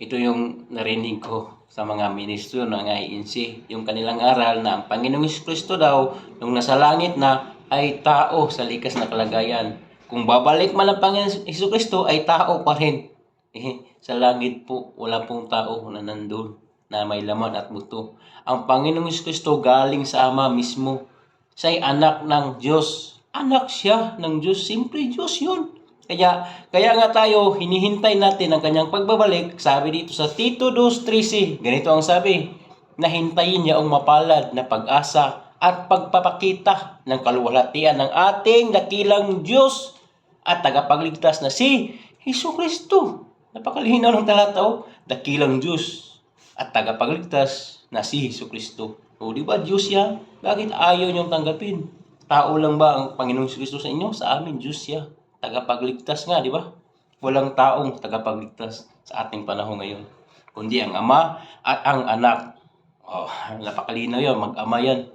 Ito yung narinig ko sa mga ministro ng INC, yung kanilang aral na ang Panginoong Kristo daw, nung nasa langit na, ay tao sa likas na kalagayan. Kung babalik man ang Panginoong Kristo, ay tao pa rin. Sa langit po, wala pong tao na nandun na may laman at buto. Ang Panginoong Kristo galing sa Ama mismo. Siya'y anak ng Diyos. Anak siya ng Diyos. Simple Diyos yun. Kaya nga tayo, hinihintay natin ang kanyang pagbabalik. Sabi dito sa Tito 2:13, ganito ang sabi, na hintayin niya ang mapalad na pag-asa at pagpapakita ng kaluwalhatian ng ating dakilang Diyos at tagapagligtas na si Jesucristo. Napakalinaw ng talata, dakilang Diyos at tagapagligtas na si Jesucristo. O di ba Diyos siya? Bakit ayaw niyong tanggapin? Tao lang ba ang Panginoong Kristo sa inyo? Sa amin, Diyos siya. Tagapagligtas nga, di ba? Walang taong tagapagligtas sa ating panahon ngayon, kundi ang Ama at ang Anak. Napakalinaw yun, mag-ama yan.